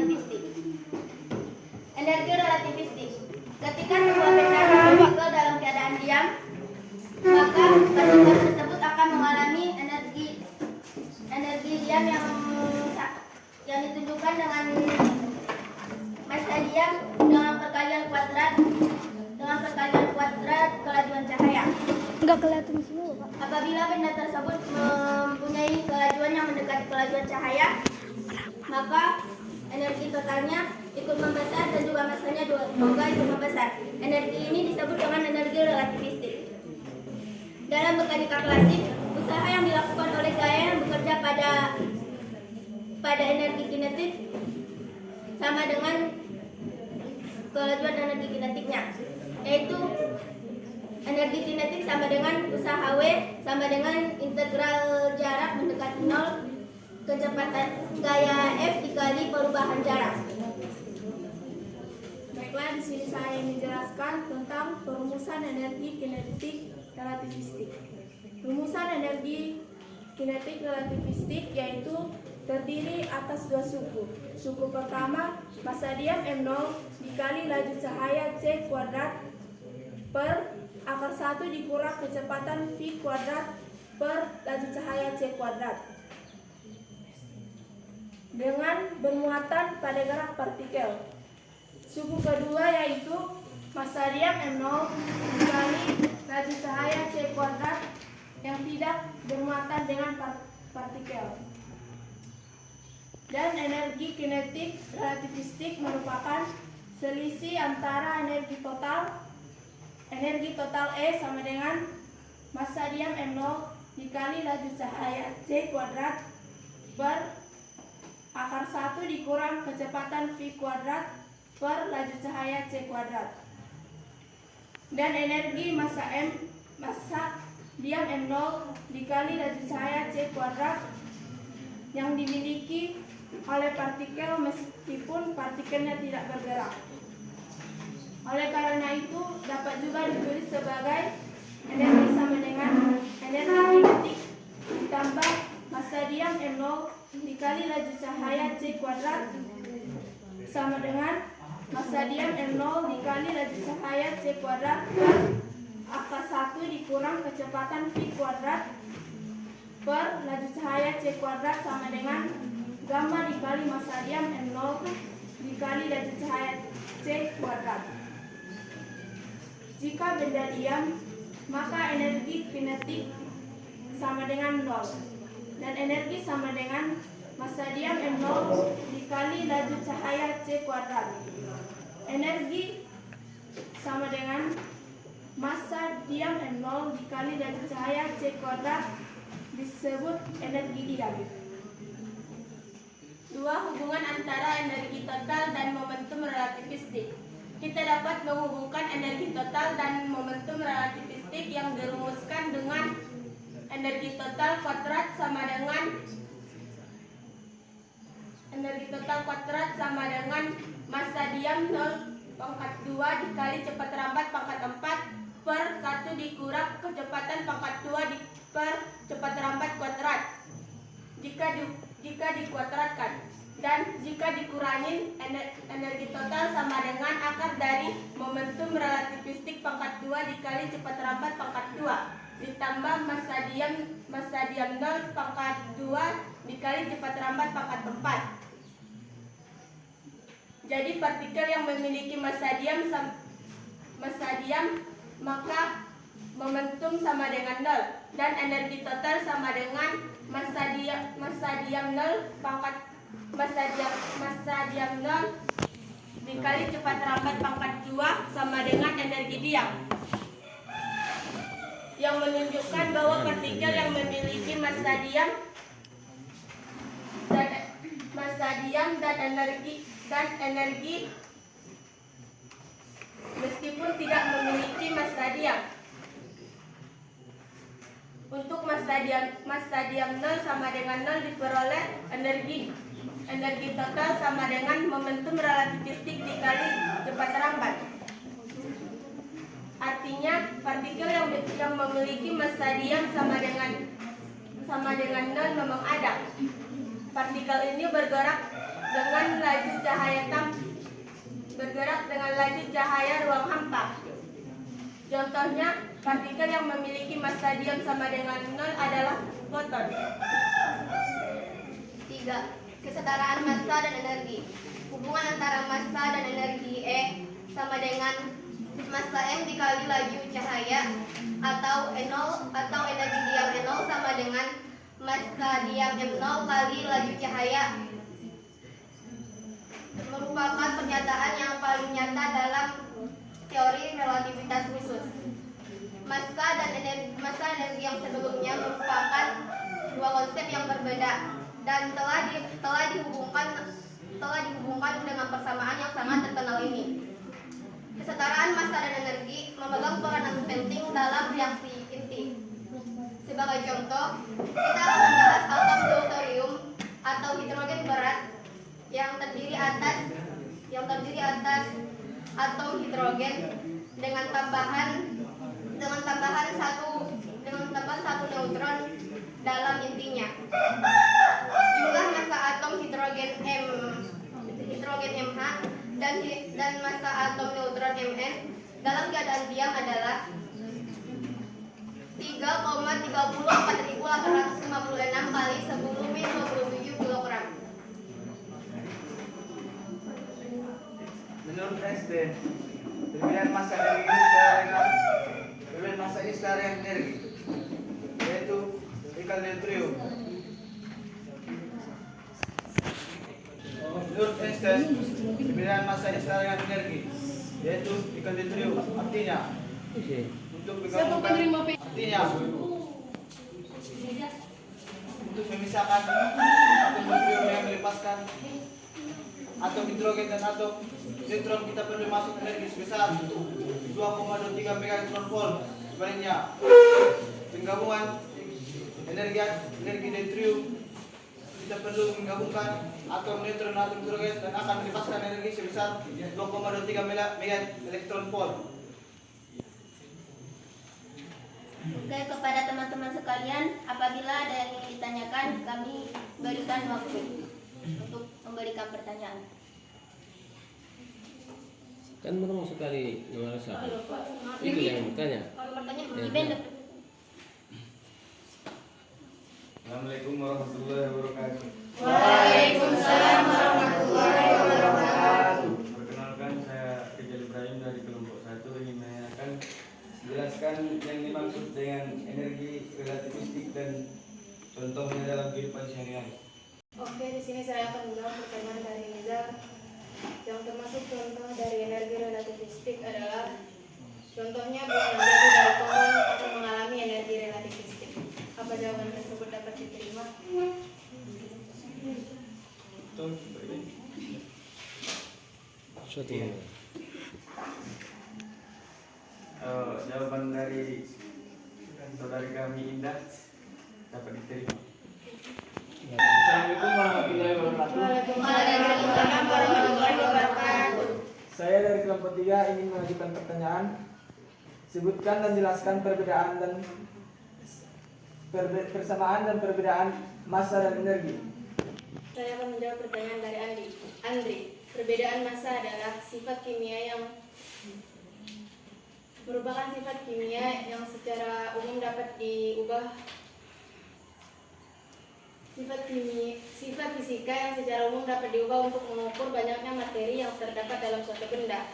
relativistik. Energi relativistik. Ketika sebuah benda partikel dalam keadaan diam, maka partikel tersebut akan mengalami energi diam yang ditunjukkan dengan massa diam dengan perkalian kuadrat kelajuan cahaya. Enggak kelihatan semua, Pak. Apabila benda tersebut mempunyai kelajuan yang mendekati kelajuan cahaya, maka energi totalnya ikut membesar dan juga massanya juga ikut membesar. Energi ini disebut dengan energi relativistik. Dalam mekanika klasik, usaha yang dilakukan oleh gaya yang bekerja pada energi kinetik sama dengan kelajuan energi kinetiknya, yaitu energi kinetik sama dengan usaha W sama dengan integral jarak mendekati 0 kecepatan gaya F dikali perubahan jarak. Baiklah, di sini saya menjelaskan tentang perumusan energi kinetik relativistik. Rumusan energi kinetik relativistik yaitu terdiri atas dua suku. Suku pertama, massa diam M0 dikali laju cahaya C kuadrat per akar 1 dikurang kecepatan V kuadrat per laju cahaya C kuadrat dengan bermuatan pada gerak partikel. Suku kedua yaitu massa diam M0 dikali laju cahaya C kuadrat yang tidak bermuatan dengan partikel. Dan energi kinetik relativistik merupakan selisih antara energi total E sama dengan massa diam M0 dikali laju cahaya C kuadrat per akar 1 dikurang kecepatan V kuadrat per laju cahaya C kuadrat. Dan energi massa diam M0 dikali laju cahaya C kuadrat yang dimiliki oleh partikel meskipun partikelnya tidak bergerak. Oleh karena itu dapat juga ditulis sebagai energi sama dengan energi kinetik ditambah massa diam M0 dikali laju cahaya C kuadrat sama dengan massa diam M0 dikali laju cahaya C kuadrat per akar 1 dikurang kecepatan V kuadrat per laju cahaya C kuadrat sama dengan gamma dikali massa diam M0 dikali laju cahaya C kuadrat. Jika benda diam, maka energi kinetik sama dengan 0 dan energi sama dengan massa diam M0 dikali laju cahaya C kuadrat. Energi sama dengan massa diam M0 dikali laju cahaya C kuadrat disebut energi diam. Dua, hubungan antara energi total dan momentum relativistik. Kita dapat menghubungkan energi total dan momentum relativistik yang dirumuskan dengan energi total kuadrat sama massa diam 0 pangkat 2 dikali cepat rambat pangkat 4 per 1 dikurang kecepatan pangkat 2 per cepat rambat kuadrat jika dikuadratkan, dan jika dikurangin energi total sama dengan akar dari momentum relativistik pangkat 2 dikali cepat rambat pangkat 2 ditambah massa diam 0 pangkat 2 dikali cepat rambat pangkat 4. Jadi partikel yang memiliki massa diam maka momentum sama dengan 0 dan energi total sama dengan massa diam 0 pangkat massa diam 0 dikali cepat rambat pangkat 2 sama dengan energi diam, yang menunjukkan bahwa partikel yang memiliki massa diam dan energi meskipun tidak memiliki massa diam. Untuk massa diam 0 sama dengan 0 diperoleh energi total sama dengan momentum relativistik dikali cepat rambat. Artinya partikel yang memiliki massa diam sama dengan 0 memang ada. Partikel ini bergerak dengan laju cahaya bergerak dengan laju cahaya ruang hampa. Contohnya, partikel yang memiliki massa diam sama dengan 0 adalah foton. 3. Kesetaraan massa dan energi. Hubungan antara massa dan energi E sama dengan massa M dikali laju cahaya atau E0 atau energi diam E0 sama dengan massa diam M0 kali laju cahaya. Merupakan pernyataan yang paling nyata dalam teori relativitas khusus. Massa dan energi yang sebelumnya merupakan dua konsep yang berbeda dan telah dihubungkan dengan persamaan yang sangat terkenal ini. Kesetaraan massa dan energi memegang peranan penting dalam reaksi inti. Sebagai contoh, kita akan membahas atom deuterium atau hidrogen berat yang terdiri atas atom hidrogen dengan tambahan satu neutron dalam intinya. Jumlah massa atom hidrogen MH dan massa atom neutron Mn dalam keadaan diam adalah 3,34856 kali 10⁻27 kg. Menurut Einstein, perbedaan massa ini setara dengan energi, yaitu ikan deuterium. Menurut Einstein, perbedaan massa ini setara dengan energi, yaitu ikan deuterium. Artinya, untuk memisahkan atom deuterium yang melepaskan atom hidrogen dan atom neutron, kita perlu masuk energi sebesar 2,23 megaelectronvolt. Sebaliknya, penggabungan energi deuterium, kita perlu menggabungkan atom neutron dan atom hidrogen dan akan melepaskan energi sebesar 2,23 megaelectronvolt. Oke, kepada teman-teman sekalian, apabila ada yang ingin ditanyakan, kami berikan waktu untuk memberikan pertanyaan. Kan baru sekali nomor satu. Itu yang bertanya. Kalau bertanya, Ya, Iben. ya. Assalamualaikum warahmatullahi wabarakatuh. Waalaikumsalam warahmatullahi wabarakatuh. Perkenalkan, saya Rizal Ibrahim dari kelompok 1 ingin menanyakan, jelaskan yang dimaksud dengan energi relativistik dan contohnya dalam kehidupan sehari-hari. Oke, di sini saya akan menjawab pertanyaan dari Liza. Yang termasuk contoh dari energi relativistik adalah contohnya bunga jatuh dari pohon akan mengalami energi relativistik. Apa jawaban tersebut dapat diterima? Suatu. Jawaban dari saudari kami Indah dapat diterima. Assalamualaikum warahmatullahi wabarakatuh. Waalaikumsalam warahmatullahi wabarakatuh. Saya dari kelompok 3 ingin mengajukan pertanyaan. Sebutkan dan jelaskan persamaan dan perbedaan massa dan energi. Saya akan menjawab pertanyaan dari Andri. Perbedaan massa adalah sifat kimia yang merupakan sifat kimia yang secara umum dapat diubah. Sifat fisika yang secara umum dapat diubah untuk mengukur banyaknya materi yang terdapat dalam suatu benda.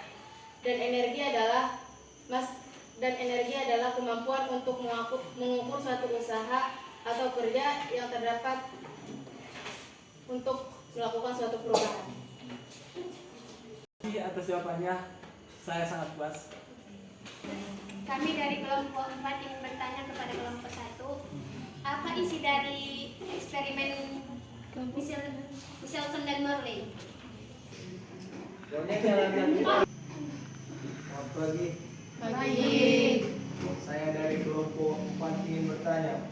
Dan energi adalah kemampuan untuk mengukur suatu usaha atau kerja yang terdapat untuk melakukan suatu perubahan. Atas jawabannya, saya sangat puas. Kami dari kelompok 4 ingin bertanya kepada kelompok 1, apa isi dari eksperimen Michelson dan Morley? Selamat pagi. Saya dari kelompok 4 ingin bertanya.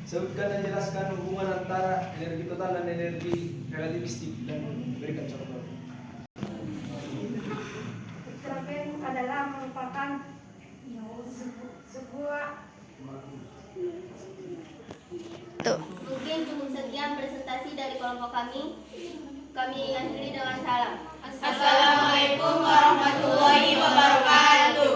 Sebutkan dan jelaskan hubungan antara energi total dan energi relativistik dan berikan contoh. Hidrogen adalah merupakan sebuah Mungkin cukup sekian presentasi dari kelompok kelompok kami. Kami akhiri dengan salam. Assalamualaikum warahmatullahi wabarakatuh.